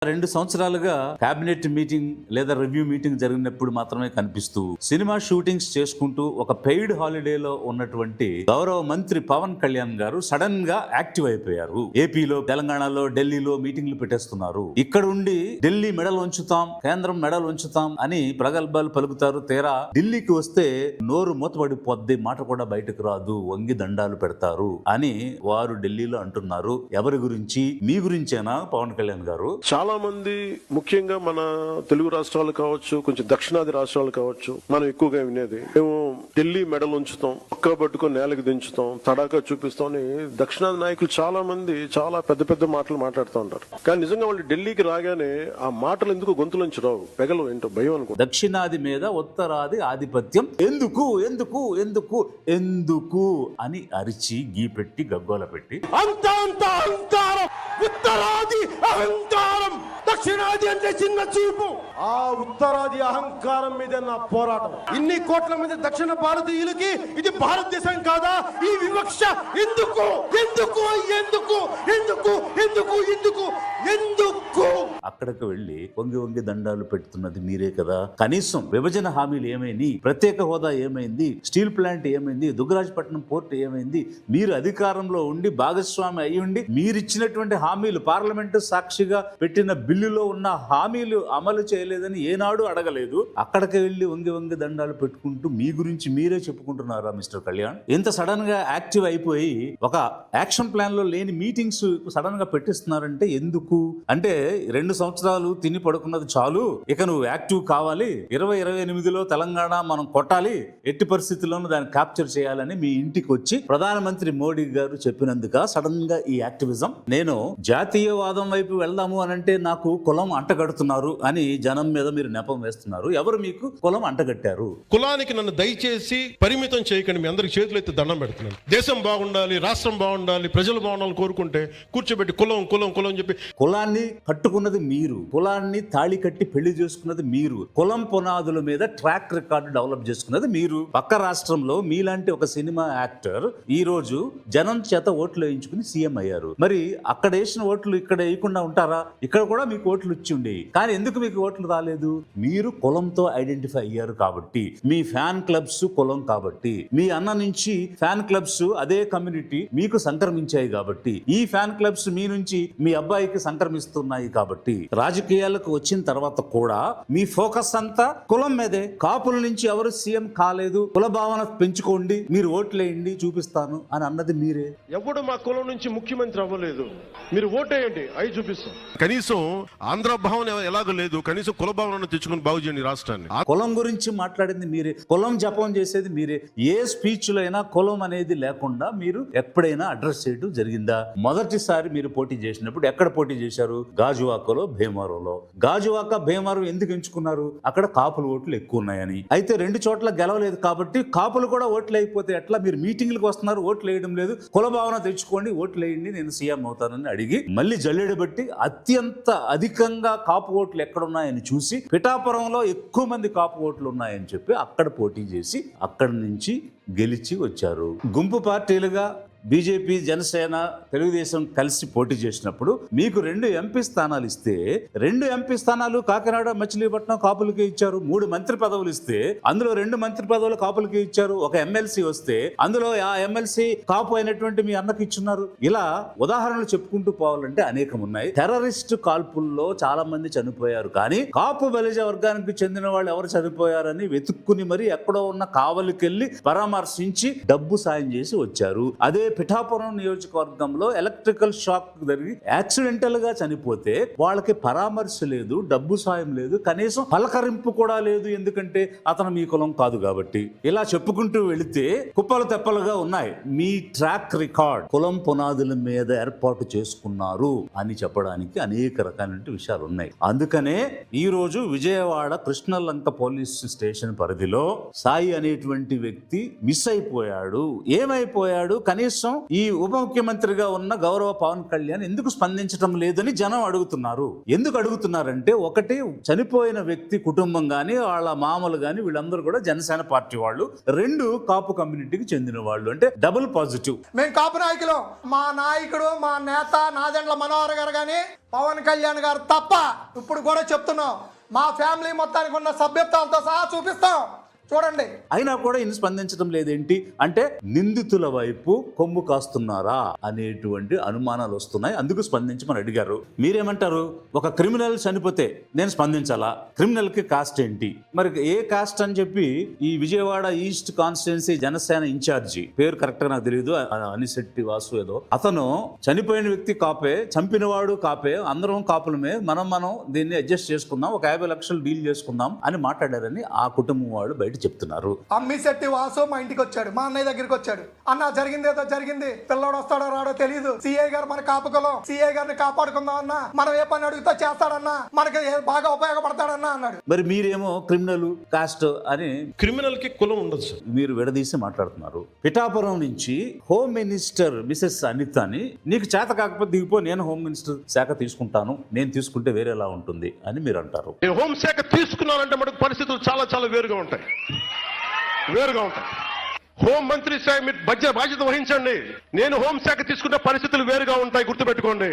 2 సంవత్సరాలుగా cabinet meeting లేదా review meeting జరిగినప్పుడు మాత్రమే కనిపిస్తూ సినిమా షూటింగ్స్ చేసుకుంటూ ఒక పెయిడ్ హాలిడేలో ఉన్నటువంటి గౌరవ మంత్రి పవన్ కళ్యాణ్ గారు సడన్ గా యాక్టివ్ అయిపోయారు. ఏపీలో, తెలంగాణలో, ఢిల్లీలో మీటింగ్లు పెట్టేస్తున్నారు. ఇక్కడ ఉండి ఢిల్లీ మెడల్ ఉంచుతాం, కేంద్రం మెడల్ ఉంచుతాం అని ప్రగల్భాలు పలుకుతారు. తీరా ఢిల్లీకి వస్తే నోరు మూతపడిపోద్ది, మాట కూడా బయటకు రాదు, వంగి దండాలు పెడతారు అని వారు ఢిల్లీలో అంటున్నారు. ఎవరి గురించి? మీ గురించేనా పవన్ కళ్యాణ్ గారు? చాలా మంది ముఖ్యంగా మన తెలుగు రాష్ట్రాలు కావచ్చు, కొంచెం దక్షిణాది రాష్ట్రాలు కావచ్చు, మనం ఎక్కువగా వినేది మేము ఢిల్లీ మెడల్ ఉంచుతాం, ఒక్క పట్టుకొని నేలకు దించుతాం, తడాకా చూపిస్తాం అని దక్షిణాది నాయకులు చాలా మంది చాలా పెద్ద పెద్ద మాటలు మాట్లాడుతూ ఉంటారు. కానీ నిజంగా వాళ్ళు ఢిల్లీకి రాగానే ఆ మాటలు ఎందుకు గొంతులోంచి రావు, పెగలు ఏంటో భయం అనుకో. దక్షిణాది మీద ఉత్తరాది ఆధిపత్యం ఎందుకు ఎందుకు ఎందుకు ఎందుకు అని అరిచి గీపెట్టి గగ్గోల పెట్టి అంత అహంకారం, ఉత్తరాది అహంకారం, దక్షిణాది అంటే చిన్న చూపు. ఆ ఉత్తరాది అహంకారం మీద నా పోరాటం. ఇన్ని కోట్ల మంది దక్షిణ భారతీయులకి ఇది భారతదేశం కాదా? ఈ వివక్ష ఎందుకు ఎందుకు ఎందుకు ఎందుకు ఎందుకు ఎందుకు ఎందుకు? అక్కడికి వెళ్లి వంగి వంగి దండాలు పెడుతున్నది మీరే కదా. కనీసం విభజన హామీలు ఏమైంది, ప్రత్యేక హోదా ఏమైంది, స్టీల్ ప్లాంట్ ఏమైంది, దుగ్గరాజపట్నం పోర్ట్ ఏమైంది? మీరు అధికారంలో ఉండి భాగస్వామి అయి ఉండి మీరిచ్చినటువంటి హామీలు, పార్లమెంటు సాక్షిగా పెట్టిన బిల్లులో ఉన్న హామీలు అమలు చేయలేదని ఏనాడు అడగలేదు. అక్కడికి వెళ్లి వంగి వంగి దండాలు పెట్టుకుంటూ మీ గురించి మీరే చెప్పుకుంటున్నారా మిస్టర్ కళ్యాణ్? ఇంత సడన్ గా యాక్టివ్ అయిపోయి ఒక యాక్షన్ ప్లాన్ లో లేని మీటింగ్స్ సడన్ గా పెట్టిస్తున్నారంటే ఎందుకు? అంటే 2 సంవత్సరాలు తిని పడుకున్నది చాలు, ఇక నువ్వు యాక్టివ్ కావాలి, 2028లో తెలంగాణ మనం కొట్టాలి, ఎట్టి పరిస్థితుల్లోనూ దాన్ని క్యాప్చర్ చేయాలని మీ ఇంటికి వచ్చి ప్రధానమంత్రి మోడీ గారు చెప్పినందుక సడన్ గా ఈ యాక్టివిజం. నేను జాతీయవాదం వైపు వెళ్దాము అనంటే నాకు కులం అంటగడుతున్నారు అని జనం మీద మీరు నెపం వేస్తున్నారు. ఎవరు మీకు కులం అంటగట్టారు? కులానికి నన్ను దయచేసి పరిమితం చేయకండి. మీ అందరికి చేతులు ఎత్తి దండం పెడుతున్నాను. దేశం బాగుండాలి, రాష్ట్రం బాగుండాలి, ప్రజలు బాగుండాలని కోరుకుంటే కూర్చోబెట్టి కులం కులం కులం చెప్పి కులాన్ని కట్టుకున్నది మీరు, కులాన్ని తాళి కట్టి పెళ్లి చేసుకున్నది మీరు, కులం పునాదుల మీద ట్రాక్ రికార్డు డెవలప్ చేసుకున్నది మీరు. పక్క రాష్ట్రంలో మీలాంటి ఒక సినిమా యాక్టర్ ఈ రోజు జనం చేత ఓట్లు వేయించుకుని సీఎం అయ్యారు. మరి అక్కడ వేసిన ఓట్లు ఇక్కడ వేయకుండా ఉంటారా? ఇక్కడ కూడా మీకు ఓట్లు ఇచ్చి ఉండేవి, కానీ ఎందుకు మీకు ఓట్లు రాలేదు? మీరు కులంతో ఐడెంటిఫై అయ్యారు కాబట్టి, మీ ఫ్యాన్ క్లబ్స్ కులం కాబట్టి, మీ అన్న నుంచి ఫ్యాన్ క్లబ్స్ అదే కమ్యూనిటీ మీకు సంక్రమించాయి కాబట్టి, ఈ ఫ్యాన్ క్లబ్స్ మీ నుంచి మీ అబ్బాయికి సంక్రమిస్తున్నాయి కాబట్టి, రాజకీయాలకు వచ్చిన తర్వాత కూడా మీ ఫోకస్ అంతా కులం మీదే. కాపుల నుంచి ఎవరు సీఎం కాలేదు, కుల భావన పెంచుకోండి, మీరు ఓట్లేయండి చూపిస్తాను అని అన్నది మీరే. ఎవడు మా కులం నుంచి ముఖ్యమంత్రి అవ్వలేదు, మీరు ఓటేయండి అవి చూపిస్తాం. కనీసం ఆంధ్ర భావన ఎలాగో లేదు, కనీసం కుల భావన తెచ్చుకుని బాగు చేయండి రాష్ట్రాన్ని. కులం గురించి మాట్లాడింది మీరే, కులం జపం చేసేది మీరే. ఏ స్పీచ్ లో అయినా కులం అనేది లేకుండా మీరు ఎప్పుడైనా అడ్రస్ చేయడం జరిగిందా? మొదటిసారి మీరు పోటీ చేసినప్పుడు ఎక్కడ పోటీ చేశారు? గాజువాకలో, భీమవరంలో. గాజువాక, భీమవరం ఎందుకు ఎంచుకున్నారు? అక్కడ కాపుల ఓట్లు ఎక్కువ ఉన్నాయని. అయితే 2 చోట్ల గెలవలేదు కాబట్టి కాపులు కూడా ఓట్లు అయిపోతే ఎట్లా? మీరు మీటింగ్లకు వస్తున్నారు, ఓట్లు వేయడం లేదు. కుల భావన తెచ్చుకోండి, ఓట్లు వేయండి, నేను సీఎం అవుతానని అడిగి మళ్ళీ జల్లెడ బట్టి అత్యంత అధికంగా కాపు ఓట్లు ఎక్కడున్నాయని చూసి పిఠాపురంలో ఎక్కువ మంది కాపు ఓట్లు ఉన్నాయని చెప్పి అక్కడ పోటీ చేసి అక్కడి నుంచి గెలిచి వచ్చారు. గుంపు పార్టీలుగా బీజేపీ, జనసేన, తెలుగుదేశం కలిసి పోటీ చేసినప్పుడు మీకు 2 ఎంపీ స్థానాలు ఇస్తే 2 ఎంపీ స్థానాలు కాకినాడ, మచిలీపట్నం కాపులకే ఇచ్చారు. 3 మంత్రి పదవులు ఇస్తే అందులో 2 మంత్రి పదవులు కాపులకే ఇచ్చారు. ఒక ఎమ్మెల్సీ వస్తే అందులో ఆ ఎమ్మెల్సీ కాపు అయినటువంటి మీ అన్నకి ఇచ్చున్నారు. ఇలా ఉదాహరణలు చెప్పుకుంటూ పోవాలంటే అనేకం ఉన్నాయి. టెర్రరిస్ట్ కాల్పుల్లో చాలా మంది చనిపోయారు, కానీ కాపు బలిజ వర్గానికి చెందిన వాళ్ళు ఎవరు చనిపోయారని వెతుక్కుని మరి ఎక్కడో ఉన్న కావలికెళ్లి పరామర్శించి డబ్బు సాయం చేసి వచ్చారు. అదే పిఠాపురం నియోజకవర్గంలో ఎలక్ట్రికల్ షాక్ జరిగి యాక్సిడెంటల్ గా చనిపోతే వాళ్ళకి పరామర్శ లేదు, డబ్బు సాయం లేదు, కనీసం పలకరింపు కూడా లేదు. ఎందుకంటే అతను మీ కులం కాదు కాబట్టి. ఇలా చెప్పుకుంటూ వెళితే కుప్పలు తెప్పలుగా ఉన్నాయి. మీ ట్రాక్ రికార్డ్ కులం పునాదుల మీద ఏర్పాటు చేసుకున్నారు అని చెప్పడానికి అనేక రకాలైన విషయాలు ఉన్నాయి. అందుకనే ఈ రోజు విజయవాడ కృష్ణలంక పోలీస్ స్టేషన్ పరిధిలో సాయి అనేటువంటి వ్యక్తి మిస్ అయిపోయాడు. ఏమైపోయాడు? కనీసం కనీసం ఈ ఉప ముఖ్యమంత్రిగా ఉన్న గౌరవ పవన్ కళ్యాణ్ ఎందుకు స్పందించడం లేదని జనం అడుగుతున్నారు. ఎందుకు అడుగుతున్నారంటే, ఒకటి చనిపోయిన వ్యక్తి కుటుంబం గాని వాళ్ళ మామలు గాని వీళ్ళందరూ కూడా జనసేన పార్టీ వాళ్ళు, రెండు కాపు కమ్యూనిటీకి చెందిన వాళ్ళు, అంటే డబుల్ పాజిటివ్. మేము కాపు నాయకులు, మా నాయకుడు మా నేత నాదెండ్ల మనోహర్ గారు కానీ పవన్ కళ్యాణ్ గారు తప్ప, ఇప్పుడు కూడా చెప్తున్నాం, మా ఫ్యామిలీ మొత్తానికి ఉన్న సభ్యత్వాలతో సహా చూపిస్తాం, చూడండి. అయినా కూడా ఈయన స్పందించడం లేదేంటి అంటే, నిందితుల వైపు కొమ్ము కాస్తున్నారా అనేటువంటి అనుమానాలు వస్తున్నాయి. అందుకు స్పందించమని అడిగారు. మీరేమంటారు? ఒక క్రిమినల్ చనిపోతే నేను స్పందించాలా? క్రిమినల్ కి కాస్ట్ ఏంటి? మరి ఏ కాస్ట్ అని చెప్పి ఈ Vijayawada east constituency Janasena incharge, పేరు కరెక్ట్ గా నాకు తెలియదు, అనిశెట్టి వాసు ఏదో, అతను చనిపోయిన వ్యక్తి కాపే, చంపినవాడు కాపే, అందరం కాపులమే, మనం దీన్ని అడ్జస్ట్ చేసుకుందాం, ఒక 50 లక్షలు డీల్ చేసుకుందాం అని మాట్లాడారని ఆ కుటుంబం వాళ్ళు బయట చెప్తున్నారు. అమ్మిశెట్టి వాసు మా ఇంటికి వచ్చాడు, మా అన్నయ్య దగ్గరికి వచ్చాడు. అన్న జరిగింది ఏదో జరిగింది, పిల్లోడు వస్తాడో రాడో తెలియదు, సిఐ గారు మన కాపుకులం, సిఐ గారిని కాపాడుకుందాం అన్న, మనం ఏ పని అడుగుతా చేస్తాడన్నా, మనకి బాగా ఉపయోగపడతాడన్నా అన్నాడు. మరి మీరేమో క్రిమినల్ కాస్ట్ అని, క్రిమినల్ కి కులం ఉండదు సార్, మీరు విడదీసి మాట్లాడుతున్నారు. పిఠాపురం నుంచి హోమ్ మినిస్టర్ మిసెస్ అనితని, నీకు చేత కాకపోతే దిగిపో, నేను హోమ్ మినిస్టర్ శాఖ తీసుకుంటాను, నేను తీసుకుంటే వేరేలా ఉంటుంది అని మీరు అంటారు. నేను హోంశాఖ తీసుకున్నానంటే మనకు పరిస్థితులు చాలా చాలా వేరుగా ఉంటాయి. హోం మంత్రి సార్ మీరు బాధ్యత వహించండి. నేను హోంశాఖ తీసుకుంటే పరిస్థితులు వేరుగా ఉంటాయి, గుర్తుపెట్టుకోండి.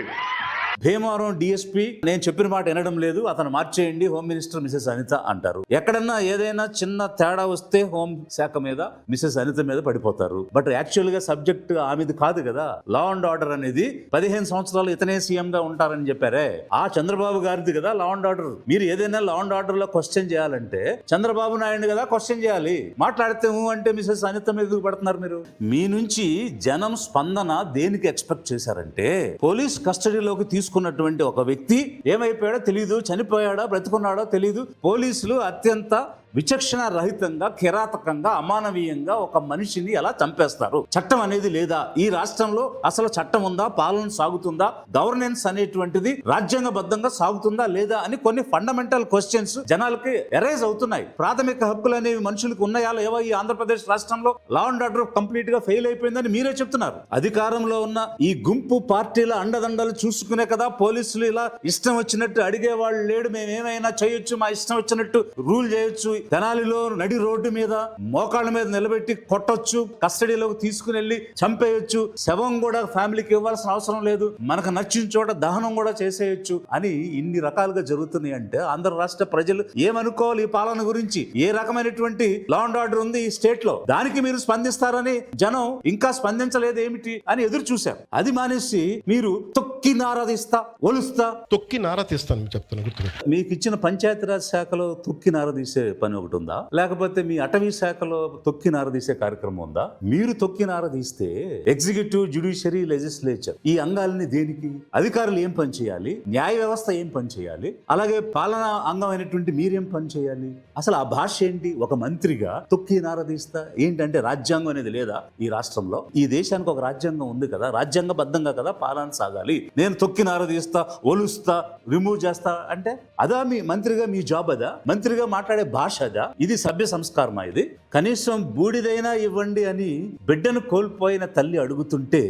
భీమవరం డిఎస్పీ నేను చెప్పిన మాట వినడం లేదు, అతను మార్చేయండి, హోమ్ మినిస్టర్ మిసెస్ అనిత అంటారు. ఎక్కడన్నా ఏదైనా చిన్న తేడా వస్తే హోం శాఖ మీద మిసెస్ అనిత మీద పడిపోతారు. బట్ యాక్చువల్ గా సబ్జెక్ట్ ఆమెది కాదు కదా. లా అండ్ ఆర్డర్ అనేది 15 సంవత్సరాలు ఇతనే సీఎం గా ఉంటారని చెప్పారే, ఆ చంద్రబాబు గారిది కదా లా అండ్ ఆర్డర్. మీరు ఏదైనా లా అండ్ ఆర్డర్ లో క్వశ్చన్ చేయాలంటే చంద్రబాబు నాయుడు కదా క్వశ్చన్ చేయాలి. మాట్లాడితే అంటే మిసెస్ అనిత మీద పడుతున్నారు మీరు. మీ నుంచి జనం స్పందన దేనికి ఎక్స్పెక్ట్ చేశారంటే, పోలీస్ కస్టడీలోకి తీసుకున్నటువంటి ఒక వ్యక్తి ఏమైపోయాడో తెలియదు, చనిపోయాడో బ్రతుకున్నాడో తెలియదు, పోలీసులు అత్యంత విచక్షణ రహితంగా, కిరాతకంగా, అమానవీయంగా ఒక మనిషిని ఎలా చంపేస్తారు? చట్టం అనేది లేదా ఈ రాష్ట్రంలో? అసలు చట్టం ఉందా? పాలన సాగుతుందా? గవర్నెన్స్ అనేటువంటిది రాజ్యాంగబద్ధంగా సాగుతుందా లేదా అని కొన్ని ఫండమెంటల్ క్వశ్చన్స్ జనాలకి ఎరైజ్ అవుతున్నాయి. ప్రాథమిక హక్కులు అనేవి మనుషులకు ఉన్నాయా లేవా? ఈ ఆంధ్రప్రదేశ్ రాష్ట్రంలో లా అండ్ ఆర్డర్ కంప్లీట్ గా ఫెయిల్ అయిపోయిందని మీరే చెప్తున్నారు. అధికారంలో ఉన్న ఈ గుంపు పార్టీల అండదండలు చూసుకునే కదా పోలీసులు ఇలా ఇష్టం వచ్చినట్టు అడిగేవాళ్ళు లేడు, మేమేమైనా చేయొచ్చు, మా ఇష్టం వచ్చినట్టు రూల్ చేయొచ్చు, తెనాలిలో నడి రోడ్డు మీద మోకాళ్ళ మీద నిలబెట్టి కొట్టొచ్చు, కస్టడీలోకి తీసుకుని వెళ్ళి చంపేయొచ్చు, శవం కూడా ఫ్యామిలీకి ఇవ్వాల్సిన అవసరం లేదు, మనకు నచ్చిన చోట దహనం కూడా చేసేయొచ్చు అని ఇన్ని రకాలుగా జరుగుతున్నాయి అంటే ఆంధ్ర రాష్ట్ర ప్రజలు ఏమనుకోవాలి ఈ పాలన గురించి? ఏ రకమైనటువంటి లా అండ్ ఆర్డర్ ఉంది ఈ స్టేట్ లో? దానికి మీరు స్పందిస్తారని జనం ఇంకా స్పందించలేదు ఏమిటి అని ఎదురు చూశారు. అది మానేసి మీరు తొక్కి నారదీస్తా, ఒలుస్తా, తొక్కి నారదీస్తాను చెప్తాను, గుర్తుపెట్టు. మీకు ఇచ్చిన పంచాయతీరాజ్ శాఖలో తొక్కి నారదీసే పని ఒకటి ఉందా? లేకపోతే మీ అటవీ శాఖలో తొక్కి నారదీసే కార్యక్రమం ఉందా? మీరు తొక్కి నారదీస్తే ఎగ్జిక్యూటివ్, జ్యుడిషియరీ, లెజిస్లేచర్ ఈ అంగాలని దేనికి? అధికారులు ఏం పని చేయాలి? న్యాయ వ్యవస్థ ఏం పని చేయాలి? అలాగే పాలనా అంగమైనటువంటి మీరేం పని చేయాలి? అసలు ఆ భాష ఏంటి? ఒక మంత్రిగా తొక్కి నారదీస్తా ఏంటంటే, రాజ్యాంగం అనేది లేదా ఈ రాష్ట్రంలో? ఈ దేశానికి ఒక రాజ్యాంగం ఉంది కదా, రాజ్యాంగబద్ధంగా కదా పాలన సాగాలి. నేను తొక్కి నారదీస్తా, ఒలుస్తా, రిమూవ్ చేస్తా అంటే అదా మీ మంత్రిగా మీ జాబ్? అదా మంత్రిగా మాట్లాడే భాష? అదా? ఇది సభ్య సంస్కారమా? ఇది కనీసం బూడిదైనా ఇవ్వండి అని బిడ్డను కోల్పోయిన తల్లి అడుగుతుంటే,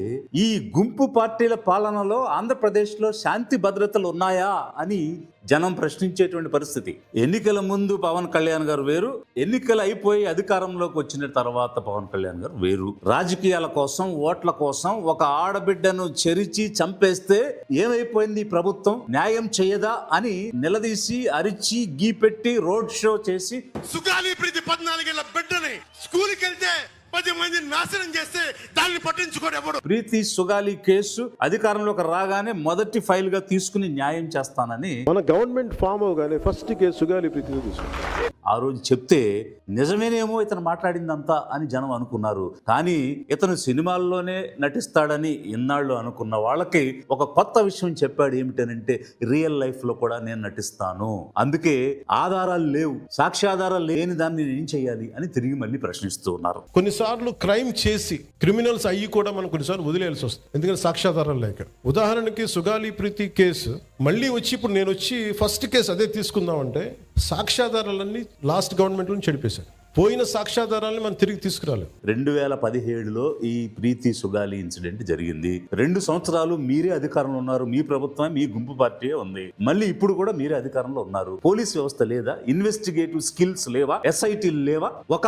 ఈ గుంపు పార్టీల పాలనలో ఆంధ్రప్రదేశ్ లో శాంతి భద్రతలు ఉన్నాయా అని జనం ప్రశ్నించేటువంటి పరిస్థితి. ఎన్నికల ముందు పవన్ కళ్యాణ్ గారు వేరు, ఎన్నికలు అయిపోయి అధికారంలోకి వచ్చిన తర్వాత పవన్ కళ్యాణ్ గారు వేరు. రాజకీయాల కోసం, ఓట్ల కోసం ఒక ఆడబిడ్డను చెరిచి చంపేస్తే ఏమైపోయింది ఈ ప్రభుత్వం? న్యాయం చేయదా అని నిలదీసి, అరిచి, గీపెట్టి, రోడ్ షో చేసి, సుగాలి ప్రీతి 14 ఏళ్ల బిడ్డని స్కూల్కి వెళ్తే 10 మంది నాశనం చేస్తే దాన్ని పట్టించుకోడు ఎవడు. ప్రీతి సుగాలి కేసు అధికారంలోకి రాగానే మొదటి ఫైల్ గా తీసుకుని న్యాయం చేస్తానని మన గవర్నమెంట్ ఫామ్ అవగానే ఫస్ట్ కేసు సుగాలి ప్రీతిని తీసుకుంటాం. ఆ రోజు చెప్తే నిజమేనేమో ఇతను మాట్లాడిందంతా అని జనం అనుకున్నారు. కానీ ఇతను సినిమాల్లోనే నటిస్తాడని ఇన్నాళ్ళు అనుకున్న వాళ్ళకి ఒక కొత్త విషయం చెప్పాడు. ఏమిటనంటే, రియల్ లైఫ్ లో కూడా నేను నటిస్తాను, అందుకే ఆధారాలు లేవు, సాక్ష్యాధారాలు లేని దాన్ని నేను చేయాలి అని తిరిగి మళ్ళీ ప్రశ్నిస్తూ ఉన్నారు. కొన్నిసార్లు క్రైమ్ చేసి క్రిమినల్స్ అయ్యి కూడా మనం కొన్నిసార్లు వదిలేయాల్సి వస్తుంది, ఎందుకంటే సాక్ష్యాధారాలు లేక. ఉదాహరణకి సుగాలి ప్రీతి కేసు మళ్ళీ వచ్చి ఇప్పుడు నేను వచ్చి ఫస్ట్ కేసు అదే తీసుకుందామంటే సాక్ష్యాధారాలన్నీ లాస్ట్ గవర్నమెంట్ నుంచి చెడిపేశారు. పోయిన సాక్ష్యాధారాలను మనం తిరిగి తీసుకురాలి. 2017లో ఈ ప్రీతి సుగాలి ఇన్సిడెంట్ జరిగింది. 2 సంవత్సరాలు మీరే అధికారంలో ఉన్నారు, మీ ప్రభుత్వం, మీ గుంపు పార్టీ ఉంది. మళ్ళీ ఇప్పుడు కూడా మీరే అధికారంలో ఉన్నారు. పోలీస్ వ్యవస్థ లేదా? ఇన్వెస్టిగేటివ్ స్కిల్స్ లేవా? ఎస్ఐటీలు లేవా? ఒక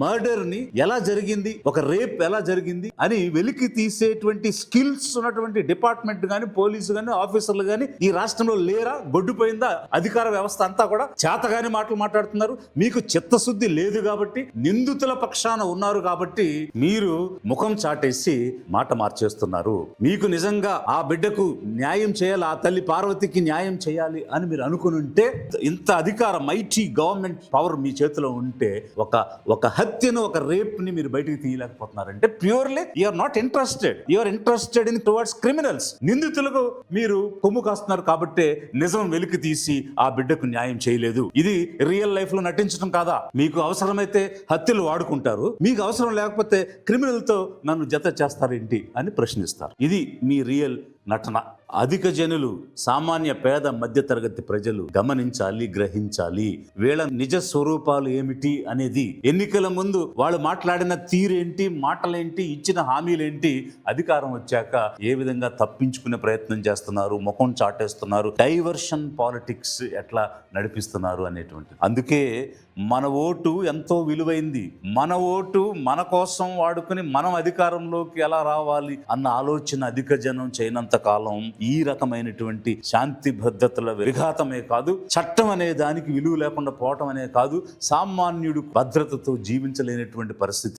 మర్డర్ ని ఎలా జరిగింది, ఒక రేప్ ఎలా జరిగింది అని వెలికి తీసేటువంటి స్కిల్స్ ఉన్నటువంటి డిపార్ట్మెంట్ గాని, పోలీసు గాని, ఆఫీసర్లు గాని ఈ రాష్ట్రంలో లేరా? గొడ్డుపోయిందా అధికార వ్యవస్థ అంతా కూడా? చేతగాని మాటలు మాట్లాడుతున్నారు. మీకు చిత్తశుద్ధి లేదు కాబట్టి, నిందితుల పక్షాన ఉన్నారు కాబట్టి మీరు ముఖం చాటేసి మాట మార్చేస్తున్నారు. మీకు నిజంగా ఆ బిడ్డకు న్యాయం చేయాలి, ఆ తల్లి పార్వతికి న్యాయం చేయాలి అని మీరు అనుకుని ఉంటే, ఇంత అధికార మైటీ గవర్నమెంట్ పవర్ మీ చేతిలో ఉంటే, ఒక హత్యను, ఒక రేప్ ని మీరు బయటికి తీయలేకపోతున్నారంటే purely you're not interested. You're interested in towards criminals. నిందితులకు మీరు కొమ్ము కాస్తున్నారు కాబట్టి నిజం వెలికి తీసి ఆ బిడ్డకు న్యాయం చేయలేదు. ఇది రియల్ లైఫ్ లో నటించడం కాదా? మీకు అవసరమైతే హత్యలు వాడుకుంటారు, మీకు అవసరం లేకపోతే క్రిమినల్ తో నన్ను జత చేస్తారేంటి అని ప్రశ్నిస్తారు. ఇది మీ రియల్ నటన. అధిక జనులు, సామాన్య పేద మధ్య తరగతి ప్రజలు గమనించాలి, గ్రహించాలి వీళ్ళ నిజ స్వరూపాలు ఏమిటి అనేది. ఎన్నికల ముందు వాళ్ళు మాట్లాడిన తీరేంటి, మాటలేంటి, ఇచ్చిన హామీలేంటి, అధికారం వచ్చాక ఏ విధంగా తప్పించుకునే ప్రయత్నం చేస్తున్నారు, ముఖం చాటేస్తున్నారు, డైవర్షన్ పాలిటిక్స్ ఎట్లా నడిపిస్తున్నారు అనేటువంటి. అందుకే మన ఓటు ఎంతో విలువైంది. మన ఓటు మన కోసం వాడుకుని మనం అధికారంలోకి ఎలా రావాలి అన్న ఆలోచన అధిక జనం చేయనంత కాలం ఈ రకమైనటువంటి శాంతి భద్రతల విఘాతమే కాదు, చట్టం అనే దానికి విలువ లేకుండా పోవటం అనే కాదు, సామాన్యుడు భద్రతతో జీవించలేనటువంటి పరిస్థితి